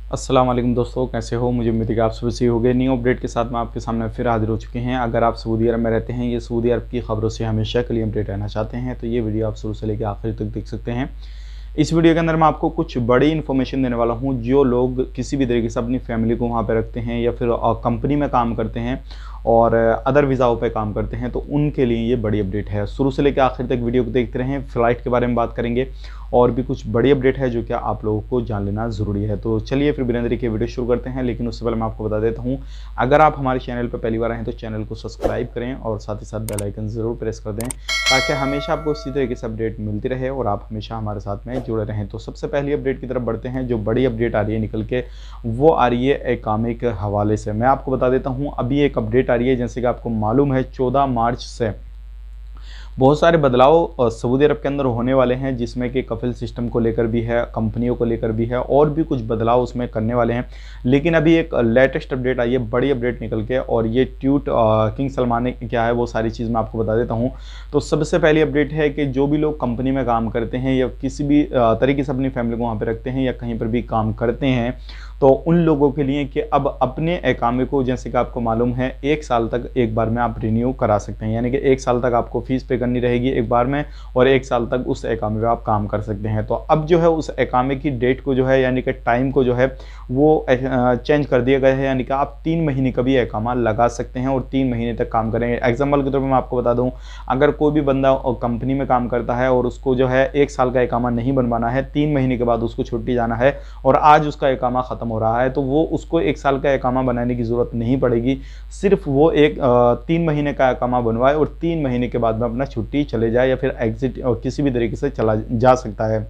अस्सलाम वालेकुम दोस्तों, कैसे हो। मुझे उम्मीद है कि आप सभी सही हो गए। न्यू अपडेट के साथ मैं आपके सामने फिर हाजिर हो चुके हैं। अगर आप सऊदी अरब में रहते हैं या सऊदी अरब की खबरों से हमेशा के लिए अपडेट रहना चाहते हैं तो ये वीडियो आप शुरू से लेकर आखिर तक देख सकते हैं। इस वीडियो के अंदर मैं आपको कुछ बड़ी इन्फॉर्मेशन देने वाला हूं। जो लोग किसी भी तरीके से अपनी फैमिली को वहां पे रखते हैं या फिर कंपनी में काम करते हैं और अदर वीज़ाओं पे काम करते हैं तो उनके लिए ये बड़ी अपडेट है। शुरू से लेकर आखिर तक वीडियो को देखते रहें। फ़्लाइट के बारे में बात करेंगे और भी कुछ बड़ी अपडेट है जो कि आप लोगों को जान लेना ज़रूरी है। तो चलिए फिर बिना देरी के वीडियो शुरू करते हैं। लेकिन उससे पहले मैं आपको बता देता हूँ, अगर आप हमारे चैनल पर पहली बार आए तो चैनल को सब्सक्राइब करें और साथ ही साथ बेल आइकन ज़रूर प्रेस कर दें ताकि हमेशा आपको इसी तरीके से अपडेट मिलती रहे और आप हमेशा हमारे साथ में जुड़े रहें। तो सबसे पहली अपडेट की तरफ बढ़ते हैं। जो बड़ी अपडेट आ रही है निकल के, वो आ रही है इकामे के हवाले से। मैं आपको बता देता हूँ, अभी एक अपडेट आ रही है। जैसे कि आपको मालूम है 14 मार्च से बहुत सारे बदलाव सऊदी अरब के अंदर होने वाले हैं, जिसमें कि कफिल सिस्टम को लेकर भी है, कंपनियों को लेकर भी है और भी कुछ बदलाव उसमें करने वाले हैं। लेकिन अभी एक लेटेस्ट अपडेट आई है, बड़ी अपडेट निकल के, और ये ट्वीट किंग सलमान ने क्या है वो सारी चीज़ मैं आपको बता देता हूँ। तो सबसे पहली अपडेट है कि जो भी लोग कंपनी में काम करते हैं या किसी भी तरीके से अपनी फैमिली को वहाँ पर रखते हैं या कहीं पर भी काम करते हैं तो उन लोगों के लिए कि अब अपने इकामे को, जैसे कि आपको मालूम है, 1 साल तक एक बार में आप रिन्यू करा सकते हैं। यानी कि 1 साल तक आपको फीस पे करनी रहेगी एक बार में और 1 साल तक उस इकामे पे आप काम कर सकते हैं। तो अब जो है उस इकामे की डेट को जो है, यानी कि टाइम को जो है वो चेंज कर दिया गया है। यानी कि आप 3 महीने का भी इकामा लगा सकते हैं और 3 महीने तक काम करेंगे। एग्जाम्पल के तौर पर मैं आपको बता दूँ, अगर कोई भी बंदा कंपनी में काम करता है और उसको जो है 1 साल का इकामा नहीं बनवाना है, 3 महीने के बाद उसको छुट्टी जाना है और आज उसका इकामा ख़त्म हो रहा है, तो वो उसको 1 साल का इकामा बनाने की ज़रूरत नहीं पड़ेगी। सिर्फ वो 3 महीने का इकामा बनवाए और 3 महीने के बाद में अपना छुट्टी चले जाए या फिर एग्जिट किसी भी तरीके से चला जा सकता है।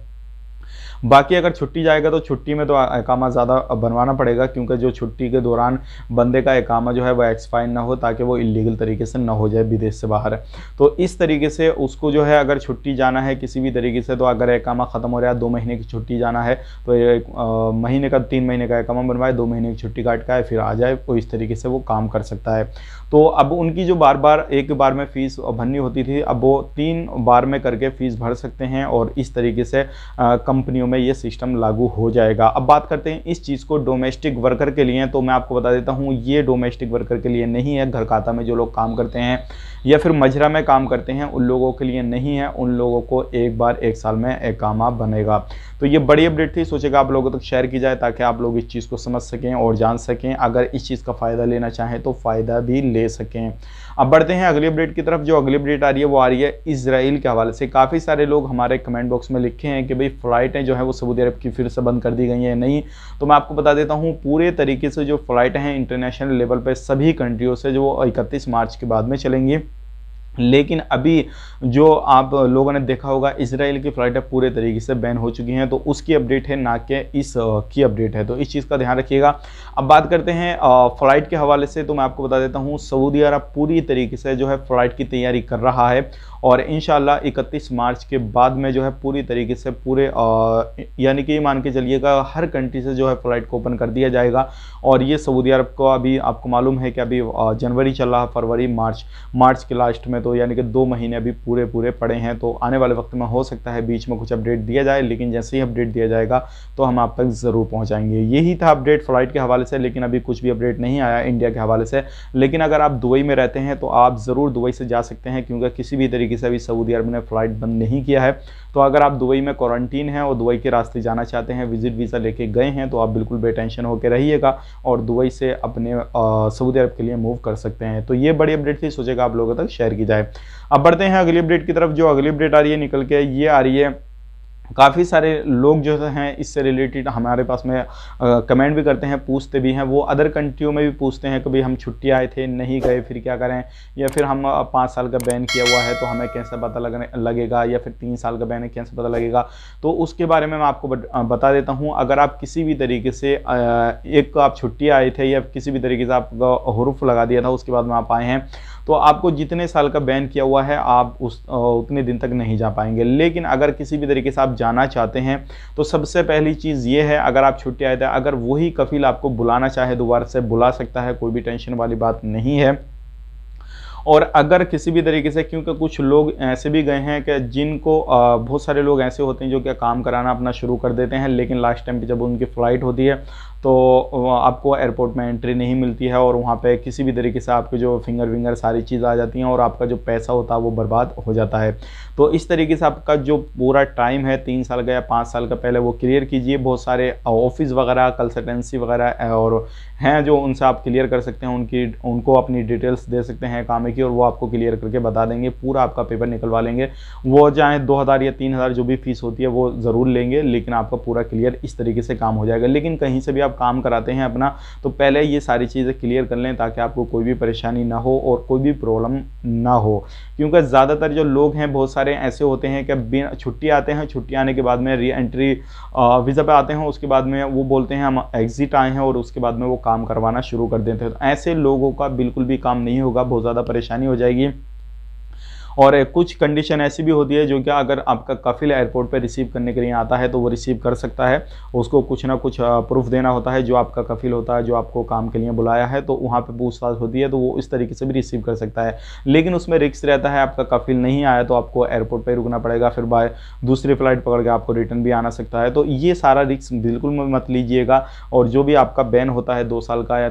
बाकी अगर छुट्टी जाएगा तो छुट्टी में तो इकामा ज़्यादा बनवाना पड़ेगा, क्योंकि जो छुट्टी के दौरान बंदे का इकामा जो है वह एक्सपायर ना हो, ताकि वो इलीगल तरीके से ना हो जाए विदेश से बाहर। तो इस तरीके से उसको जो है अगर छुट्टी जाना है किसी भी तरीके से, तो अगर इकामा ख़त्म हो रहा है, 2 महीने की छुट्टी जाना है तो एक महीने का 3 महीने का इकामा बनवाए, 2 महीने की छुट्टी काट का है फिर आ जाए, तो इस तरीके से वो काम कर सकता है। तो अब उनकी जो बार बार एक बार में फ़ीस भरनी होती थी, अब वो 3 बार में करके फ़ीस भर सकते हैं और इस तरीके से कंपनियों में ये सिस्टम लागू हो जाएगा। अब बात करते हैं इस चीज़ को डोमेस्टिक वर्कर के लिए, तो मैं आपको बता देता हूँ ये डोमेस्टिक वर्कर के लिए नहीं है। घर खाता में जो लोग काम करते हैं या फिर मजरा में काम करते हैं उन लोगों के लिए नहीं है। उन लोगों को एक बार 1 साल में इकामा बनेगा। तो ये बड़ी अपडेट थी, सोचेगा आप लोगों तक शेयर की जाए ताकि आप लोग इस चीज़ को समझ सकें और जान सकें, अगर इस चीज़ का फ़ायदा लेना चाहें तो फ़ायदा भी ले सकें। अब बढ़ते हैं अगली अपडेट की तरफ। जो अगली अपडेट आ रही है वो आ रही है इजराइल के हवाले से। काफ़ी सारे लोग हमारे कमेंट बॉक्स में लिखे हैं कि भाई फ़्लाइटें जो है वो सऊदी अरब की फिर से बंद कर दी गई हैं। नहीं, तो मैं आपको बता देता हूँ, पूरे तरीके से जो फ़्लाइटें हैं इंटरनेशनल लेवल पर सभी कंट्रियों से जो 31 मार्च के बाद में चलेंगी। लेकिन अभी जो आप लोगों ने देखा होगा, इजराइल की फ़्लाइटें पूरे तरीके से बैन हो चुकी हैं, तो उसकी अपडेट है, ना कि इस की अपडेट है। तो इस चीज़ का ध्यान रखिएगा। अब बात करते हैं फ़्लाइट के हवाले से, तो मैं आपको बता देता हूँ सऊदी अरब पूरी तरीके से जो है फ़्लाइट की तैयारी कर रहा है और इंशाल्लाह 31 मार्च के बाद में जो है पूरी तरीके से पूरे यानी कि मान के चलिएगा हर कंट्री से जो है फ़्लाइट को ओपन कर दिया जाएगा। और ये सऊदी अरब को अभी आपको मालूम है कि अभी जनवरी चल रहा, फरवरी मार्च के लास्ट में, तो यानी कि 2 महीने अभी पूरे पड़े हैं। तो आने वाले वक्त में हो सकता है बीच में कुछ अपडेट दिया जाए, लेकिन जैसे ही अपडेट दिया जाएगा तो हम आप तक ज़रूर पहुंचाएंगे। यही था अपडेट फ़्लाइट के हवाले से, लेकिन अभी कुछ भी अपडेट नहीं आया इंडिया के हवाले से। लेकिन अगर आप दुबई में रहते हैं तो आप ज़रूर दुबई से जा सकते हैं, क्योंकि किसी भी तरीके से अभी सऊदी अरब ने फ़्लाइट बंद नहीं किया है। तो अगर आप दुबई में क्वारंटीन हैं और दुबई के रास्ते जाना चाहते हैं, विजिट वीज़ा लेके गए हैं, तो आप बिल्कुल बेटेंशन होकर रहिएगा और दुबई से अपने सऊदी अरब के लिए मूव कर सकते हैं। तो ये बड़ी अपडेट थी, सोचेगा आप लोगों तक शेयर की जाए। अब बढ़ते हैं अगली अपडेट की तरफ। जो अगली अपडेट आ रही है निकल के, ये आ रही है, काफ़ी सारे लोग जो हैं इससे रिलेटेड हमारे पास में कमेंट भी करते हैं, पूछते भी हैं। वो अदर कंट्रियों में भी पूछते हैं कि भाई हम छुट्टी आए थे, नहीं गए, फिर क्या करें, या फिर हम 5 साल का बैन किया हुआ है तो हमें कैसे पता लगेगा, या फिर 3 साल का बैन है कैसे पता लगेगा। तो उसके बारे में मैं आपको बता देता हूँ। अगर आप किसी भी तरीके से एक आप छुट्टी आए थे या किसी भी तरीके से आपका हुरूफ लगा दिया था, उसके बाद में आप आए हैं, तो आपको जितने साल का बैन किया हुआ है आप उतने दिन तक नहीं जा पाएंगे। लेकिन अगर किसी भी तरीके से आप जाना चाहते हैं तो सबसे पहली चीज़ ये है, अगर आप छुट्टी आए थे, अगर वही कफील आपको बुलाना चाहे दोबारा से बुला सकता है, कोई भी टेंशन वाली बात नहीं है। और अगर किसी भी तरीके से, क्योंकि कुछ लोग ऐसे भी गए हैं कि जिनको बहुत सारे लोग ऐसे होते हैं जो कि काम कराना अपना शुरू कर देते हैं, लेकिन लास्ट टाइम पे जब उनकी फ़्लाइट होती है तो आपको एयरपोर्ट में एंट्री नहीं मिलती है और वहाँ पे किसी भी तरीके से आपके जो फिंगर विंगर सारी चीज़ आ जाती हैं और आपका जो पैसा होता है वो बर्बाद हो जाता है। तो इस तरीके से आपका जो पूरा टाइम है 3 साल का या 5 साल का, पहले वो क्लियर कीजिए। बहुत सारे ऑफिस वगैरह, कंसल्टेंसी वगैरह और हैं जो उनसे आप क्लियर कर सकते हैं, उनको अपनी डिटेल्स दे सकते हैं काम की और वो आपको क्लियर करके बता देंगे, पूरा आपका पेपर निकलवा लेंगे। वो चाहे 2000 या 3000 जो भी फीस होती है वो ज़रूर लेंगे, लेकिन आपका पूरा क्लियर इस तरीके से काम हो जाएगा। लेकिन कहीं से भी आप काम कराते हैं अपना, तो पहले ये सारी चीज़ें क्लियर कर लें ताकि आपको कोई भी परेशानी ना हो और कोई भी प्रॉब्लम ना हो। क्योंकि ज़्यादातर जो लोग हैं बहुत सारे ऐसे होते हैं कि बिना छुट्टी आते हैं, छुट्टी आने के बाद में री एंट्री वीज़ा पे आते हैं, उसके बाद में वो बोलते हैं हम एग्जिट आए हैं और उसके बाद में वो काम करवाना शुरू कर देते हैं। तो ऐसे लोगों का बिल्कुल भी काम नहीं होगा, बहुत ज़्यादा परेशानी हो जाएगी। और कुछ कंडीशन ऐसी भी होती है जो कि अगर आपका कफिल एयरपोर्ट पे रिसीव करने के लिए आता है तो वो रिसीव कर सकता है, उसको कुछ ना कुछ प्रूफ देना होता है। जो आपका कफिल होता है, जो आपको काम के लिए बुलाया है, तो वहाँ पे पूछताछ होती है, तो वो इस तरीके से भी रिसीव कर सकता है। लेकिन उसमें रिस्क रहता है, आपका कफिल नहीं आया तो आपको एयरपोर्ट पर रुकना पड़ेगा, फिर बाय दूसरी फ्लाइट पकड़ के आपको रिटर्न भी आना सकता है। तो ये सारा रिस्क बिल्कुल मत लीजिएगा। और जो भी आपका बैन होता है 2 साल का या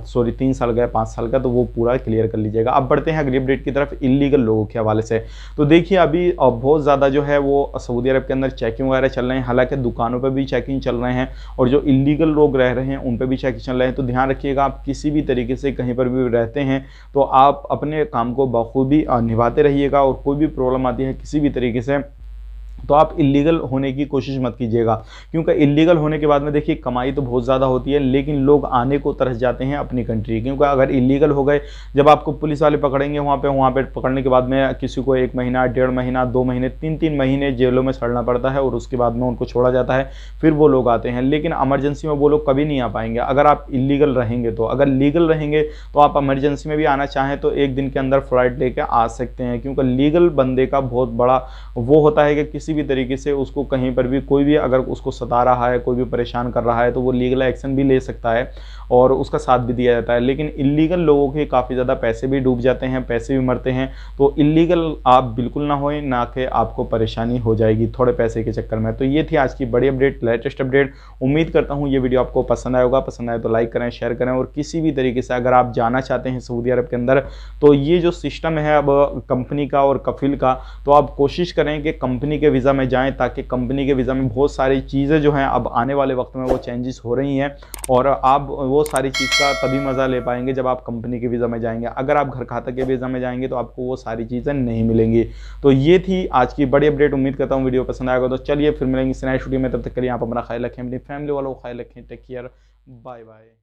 3 साल का या 5 साल का, तो वो पूरा क्लियर कर लीजिएगा। अब बढ़ते हैं अगली अपडेट की तरफ, इलीगल लोगों के हवाले से। तो देखिए अभी बहुत ज़्यादा जो है वो सऊदी अरब के अंदर चेकिंग वगैरह चल रहे हैं, हालांकि दुकानों पर भी चेकिंग चल रहे हैं और जो इलीगल लोग रह रहे हैं उन पर भी चेकिंग चल रहे हैं। तो ध्यान रखिएगा, आप किसी भी तरीके से कहीं पर भी रहते हैं तो आप अपने काम को बखूबी निभाते रहिएगा और कोई भी प्रॉब्लम आती है किसी भी तरीके से तो आप इलीगल होने की कोशिश मत कीजिएगा। क्योंकि इलीगल होने के बाद में देखिए कमाई तो बहुत ज़्यादा होती है, लेकिन लोग आने को तरस जाते हैं अपनी कंट्री। क्योंकि अगर इलीगल हो गए, जब आपको पुलिस वाले पकड़ेंगे वहाँ पे पकड़ने के बाद में किसी को 1 महीना, 1.5 महीना, 2 महीने, 3-3 महीने जेलों में सड़ना पड़ता है और उसके बाद में उनको छोड़ा जाता है, फिर वो लोग आते हैं। लेकिन इमरजेंसी में वो लोग कभी नहीं आ पाएंगे अगर आप इलीगल रहेंगे। तो अगर लीगल रहेंगे तो आप इमरजेंसी में भी आना चाहें तो 1 दिन के अंदर फ्लाइट लेके आ सकते हैं। क्योंकि लीगल बंदे का बहुत बड़ा वो होता है कि किसी भी तरीके से उसको कहीं पर भी कोई भी अगर उसको सता रहा है, कोई भी परेशान कर रहा है, तो वो लीगल एक्शन भी ले सकता है और उसका साथ भी दिया जाता है। लेकिन इलीगल लोगों के काफ़ी ज़्यादा पैसे भी डूब जाते हैं, पैसे भी मरते हैं। तो इलीगल आप बिल्कुल ना होएं, ना कि आपको परेशानी हो जाएगी थोड़े पैसे के चक्कर में। तो ये थी आज की बड़ी अपडेट, लेटेस्ट अपडेट। उम्मीद करता हूँ ये वीडियो आपको पसंद आएगा। पसंद आए तो लाइक करें, शेयर करें और किसी भी तरीके से अगर आप जाना चाहते हैं सऊदी अरब के अंदर, तो ये जो सिस्टम है अब कंपनी का और कफिल का, तो आप कोशिश करें कि कंपनी के वीज़ा में जाएं, ताकि कंपनी के वीज़ा में बहुत सारी चीज़ें जो हैं अब आने वाले वक्त में वो चेंजेस हो रही हैं और आप वो सारी चीज़ का तभी मज़ा ले पाएंगे जब आप कंपनी के वीज़ा में जाएंगे। अगर आप घर खाता के वीज़ा में जाएंगे तो आपको वो सारी चीज़ें नहीं मिलेंगी। तो ये थी आज की बड़ी अपडेट। उम्मीद करता हूँ वीडियो पसंद आएगा। तो चलिए फिर मिलेंगे इस नए वीडियो में, तब तक के लिए आप अपना ख्याल रखें, अपनी फैमिली वालों को ख्याल रखें। Take care, bye bye.